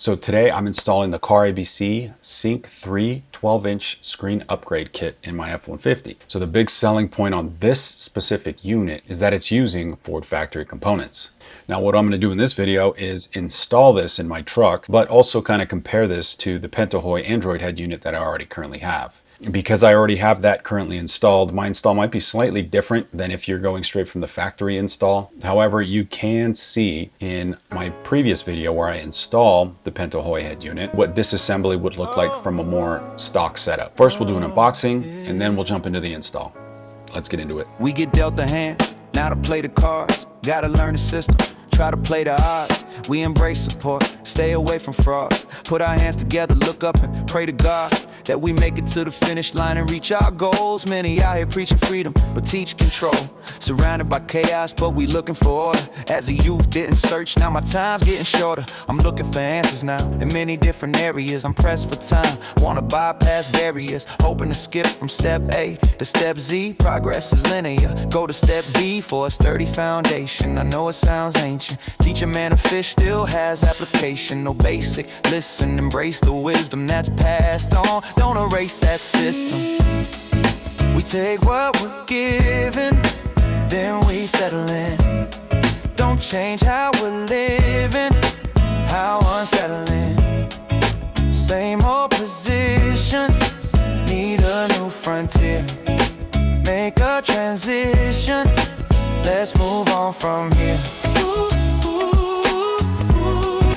So today I'm installing the CarABC Sync 3 12-inch screen upgrade kit in my F150. So the big selling point on this specific unit is that it's using Ford factory components. Now what I'm going to do in this video is install this in my truck, but also kind of compare this to the Pentohoi Android head unit that I already currently have. Because I already have that currently installed, my install might be slightly different than if you're going straight from the factory install. However, you can see in my previous video where I install the Pentohoi head unit what disassembly would look like from a more stock setup. First, we'll do an unboxing and then we'll jump into the install. Let's get into it. We get dealt the hand, now to play the cards. Gotta learn the system, try to play the odds. We embrace support, stay away from frauds. Put our hands together, look up and pray to God that we make it to the finish line and reach our goals. Many out here preaching freedom, but teach control. Surrounded by chaos, but we looking for order. As a youth, didn't search, now my time's getting shorter. I'm looking for answers now, in many different areas. I'm pressed for time, wanna bypass barriers. Hoping to skip from step A to step Z. Progress is linear, go to step B for a sturdy foundation. I know it sounds ancient, teach a man a fish still has application. No basic, listen, embrace the wisdom that's passed on. Don't erase that system. We take what we're given, then we settle in. Don't change how we're living, how unsettling. Same old position, need a new frontier. Make a transition, let's move on from here.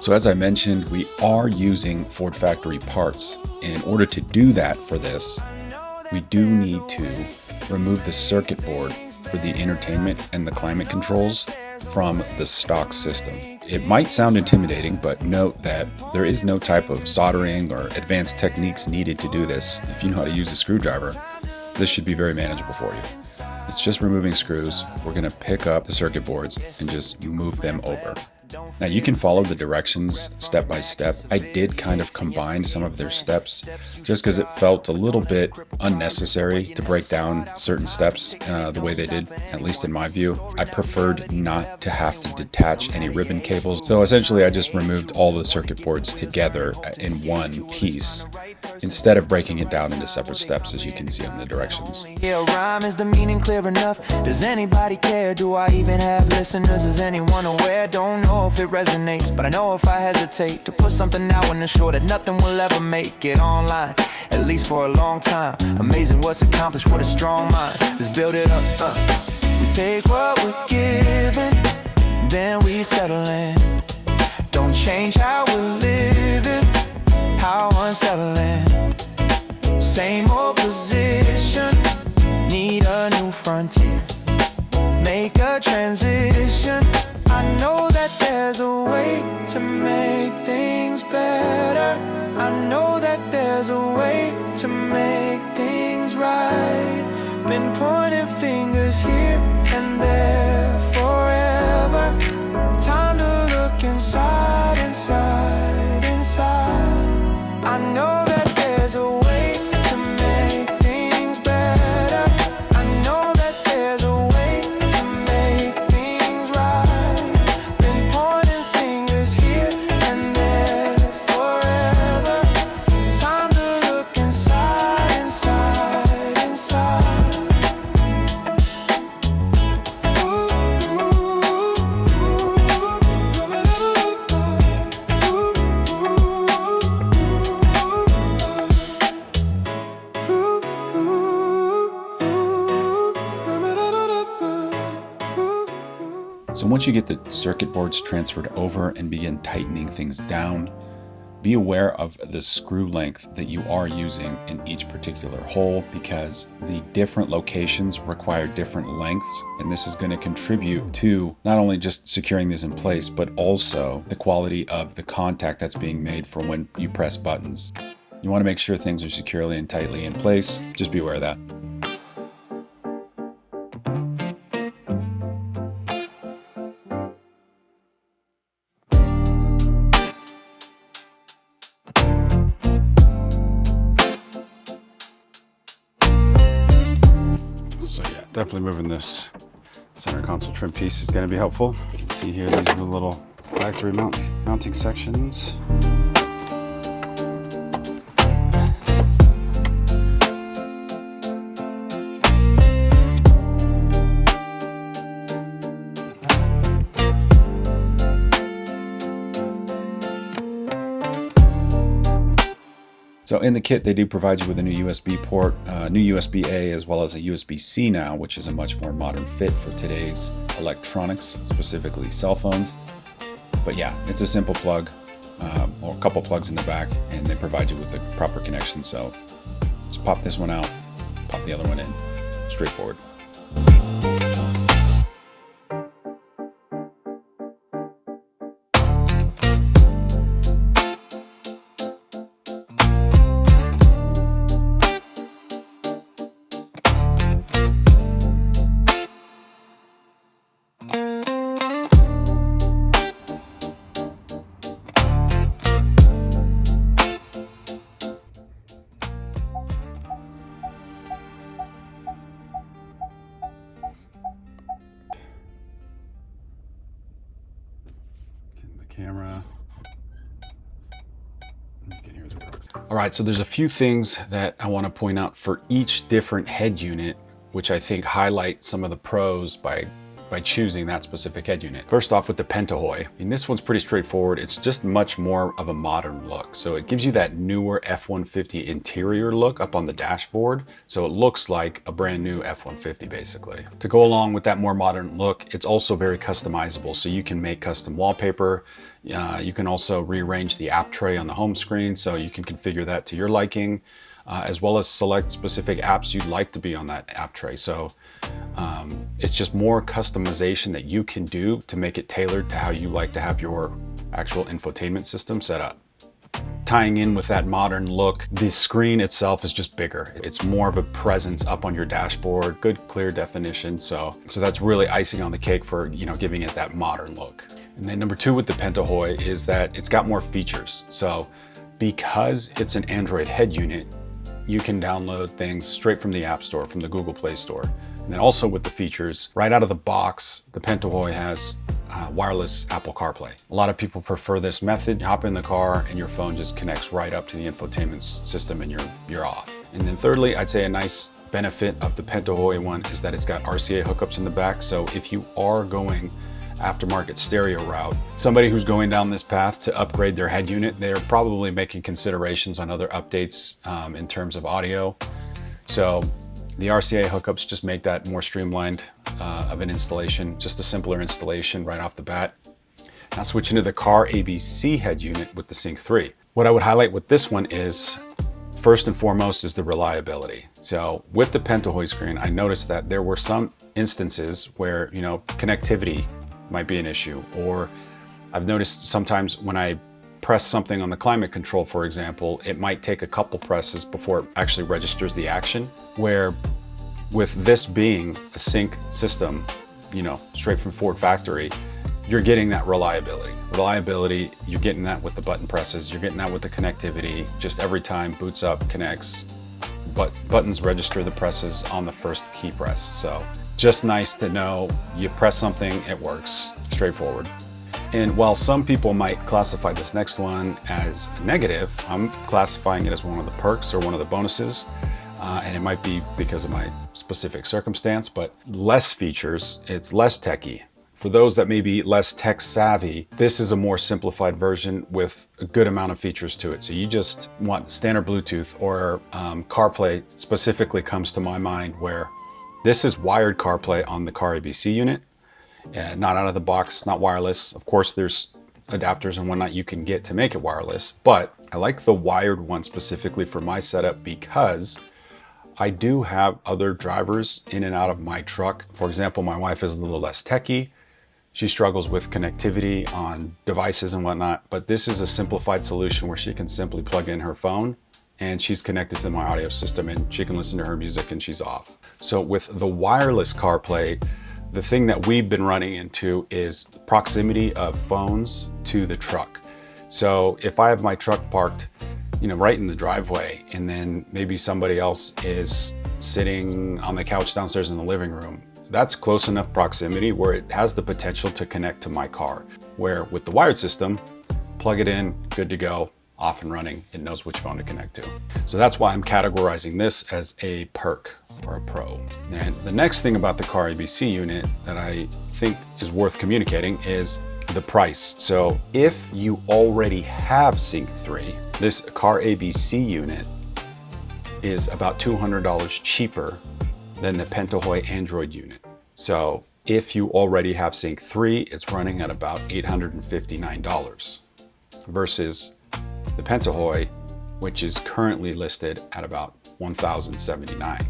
So as I mentioned, we are using Ford factory parts. In order to do that for this, we do need to remove the circuit board for the entertainment and the climate controls from the stock system. It might sound intimidating, but note that there is no type of soldering or advanced techniques needed to do this. If you know how to use a screwdriver, this should be very manageable for you. It's just removing screws. We're going to pick up the circuit boards and just move them over. Now you can follow the directions step by step. I did kind of combine some of their steps just because it felt a little bit unnecessary to break down certain steps the way they did, at least in my view. I preferred not to have to detach any ribbon cables. So essentially I just removed all the circuit boards together in one piece instead of breaking it down into separate steps, as you can see on the directions. Yeah, rhyme is the meaning clear enough? Does anybody care? Do I even have listeners? Is anyone aware? Don't know if it resonates, but I know if I hesitate to put something out in the show that nothing will ever make it online, at least for a long time. Amazing what's accomplished with a strong mind. Let's build it up. We take what we're given, then we settle in. Don't change how we're living, how unsettling. Same old position, need a new frontier. Make a transition. I know that there's a way to make things better. I know that there's a way to make things right. Been pointing fingers here and there forever. Time to look inside, inside, inside. I know that there's a way to make things better. I know that there's a way to make things right. Been pointing fingers here and there forever. Time to look inside, inside, inside. Ooh, ooh, So once you get the circuit boards transferred over and begin tightening things down, be aware of the screw length that you are using in each particular hole, because the different locations require different lengths, and this is going to contribute to not only just securing these in place, but also the quality of the contact that's being made for when you press buttons. You want to make sure things are securely and tightly in place. Just be aware of that. So yeah, definitely moving this center console trim piece is going to be helpful. You can see here, these are the little factory mounting sections. So in the kit, they do provide you with a new USB port, new USB-A, as well as a USB-C now, which is a much more modern fit for today's electronics, specifically cell phones. But yeah, it's a simple plug, or a couple plugs in the back, and they provide you with the proper connection. So just pop this one out, pop the other one in, straightforward. Camera. All right, so there's a few things that I want to point out for each different head unit, which I think highlight some of the pros by choosing that specific head unit. First off, with the Pentahoy, this one's pretty straightforward. It's just much more of a modern look. So it gives you that newer F150 interior look up on the dashboard. So it looks like a brand new F150 basically. To go along with that more modern look, it's also very customizable. So you can make custom wallpaper. You can also rearrange the app tray on the home screen, so you can configure that to your liking, as well as select specific apps you'd like to be on that app tray. So it's just more customization that you can do to make it tailored to how you like to have your actual infotainment system set up. Tying in with that modern look, the screen itself is just bigger. It's more of a presence up on your dashboard, good clear definition. So that's really icing on the cake for, giving it that modern look. And then number two with the Pentohoi is that it's got more features. So because it's an Android head unit, you can download things straight from the App Store, from the Google Play Store. And then also with the features, right out of the box, the Pentohoi has wireless Apple CarPlay. A lot of people prefer this method. You hop in the car and your phone just connects right up to the infotainment system and you're off. And then thirdly, I'd say a nice benefit of the Pentohoi one is that it's got RCA hookups in the back. So if you are going aftermarket stereo route, somebody who's going down this path to upgrade their head unit, they're probably making considerations on other updates in terms of audio. So the RCA hookups just make that more streamlined of an installation, just a simpler installation right off the bat. Now switching to the CarABC head unit with the Sync 3. What I would highlight with this one is, first and foremost, is the reliability. So with the Pentohoi screen, I noticed that there were some instances where, connectivity might be an issue, or I've noticed sometimes when I press something on the climate control, for example, it might take a couple presses before it actually registers the action, where with this being a sync system, straight from Ford factory, you're getting that reliability. You're getting that with the button presses, you're getting that with the connectivity. Just every time boots up, connects, buttons register the presses on the first key press. So just nice to know you press something, it works, straightforward. And while some people might classify this next one as negative, I'm classifying it as one of the perks or one of the bonuses. And it might be because of my specific circumstance, but less features, it's less techy. For those that may be less tech savvy, this is a more simplified version with a good amount of features to it. So you just want standard Bluetooth, or CarPlay specifically comes to my mind, where this is wired CarPlay on the CarABC unit, not out of the box, not wireless. Of course, there's adapters and whatnot you can get to make it wireless, but I like the wired one specifically for my setup because I do have other drivers in and out of my truck. For example, my wife is a little less techy. She struggles with connectivity on devices and whatnot, but this is a simplified solution where she can simply plug in her phone and she's connected to my audio system and she can listen to her music and she's off. So with the wireless CarPlay, the thing that we've been running into is proximity of phones to the truck. So if I have my truck parked, right in the driveway, and then maybe somebody else is sitting on the couch downstairs in the living room, that's close enough proximity where it has the potential to connect to my car. Where with the wired system, plug it in, good to go, off and running, it knows which phone to connect to. So that's why I'm categorizing this as a perk or a pro. And the next thing about the CarABC unit that I think is worth communicating is the price. So if you already have Sync 3, this CarABC unit is about $200 cheaper than the Pentohoi Android unit. So if you already have Sync 3, it's running at about $859 versus the Pentahoy, which is currently listed at about $1,079.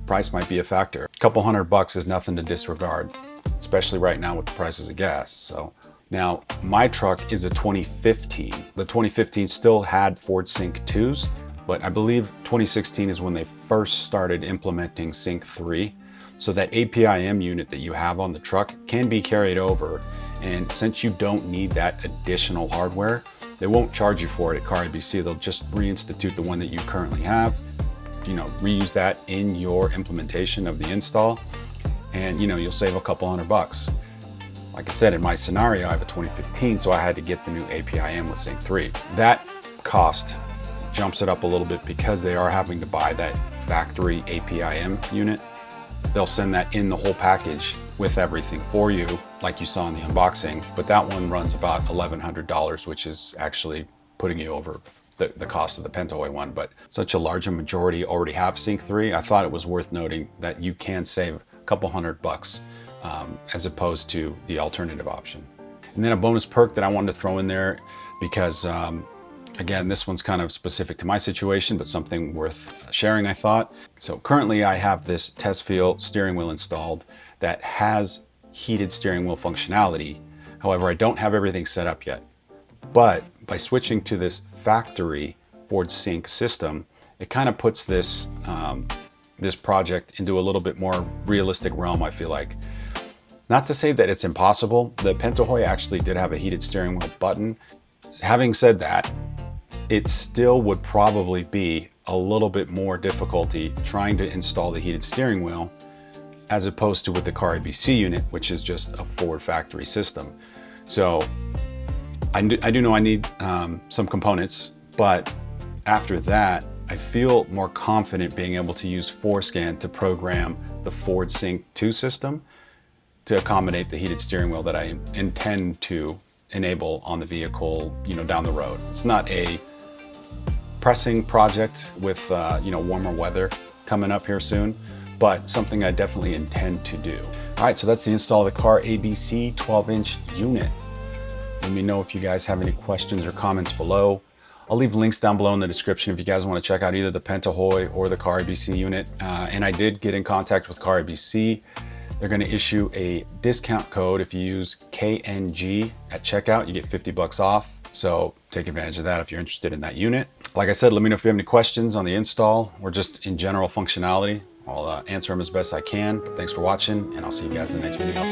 Price might be a factor. A couple $100 is nothing to disregard, especially right now with the prices of gas. So now my truck is a 2015. The 2015 still had Ford Sync 2s, but I believe 2016 is when they first started implementing Sync 3. So that APIM unit that you have on the truck can be carried over. And since you don't need that additional hardware, they won't charge you for it at CarABC. They'll just reinstitute the one that you currently have, reuse that in your implementation of the install, and you'll save a couple $100. Like I said, in my scenario, I have a 2015, so I had to get the new APIM with Sync 3. That cost jumps it up a little bit because they are having to buy that factory APIM unit. They'll send that in the whole package with everything for you, like you saw in the unboxing, but that one runs about $1,100, which is actually putting you over the cost of the Pentohoi one. But such a large majority already have Sync 3, I thought it was worth noting that you can save a couple $100 as opposed to the alternative option. And then a bonus perk that I wanted to throw in there because again, this one's kind of specific to my situation, but something worth sharing, I thought. So currently I have this Tesfeel steering wheel installed that has heated steering wheel functionality. However, I don't have everything set up yet. But by switching to this factory Ford Sync system, it kind of puts this, this project into a little bit more realistic realm, I feel like. Not to say that it's impossible. The Pentohoi actually did have a heated steering wheel button. Having said that, it still would probably be a little bit more difficulty trying to install the heated steering wheel as opposed to with the CarABC unit, which is just a Ford factory system. So I do know I need some components, but after that, I feel more confident being able to use Forscan to program the Ford Sync 2 system to accommodate the heated steering wheel that I intend to enable on the vehicle, down the road. It's not a pressing project with, warmer weather coming up here soon, but something I definitely intend to do. All right, so that's the install of the CarABC 12-inch unit. Let me know if you guys have any questions or comments below. I'll leave links down below in the description if you guys want to check out either the Pentahoy or the CarABC unit. And I did get in contact with CarABC. They're going to issue a discount code. If you use KNG at checkout, you get $50 off. So take advantage of that if you're interested in that unit. Like I said, let me know if you have any questions on the install or just in general functionality. I'll answer them as best I can. But thanks for watching, and I'll see you guys in the next video.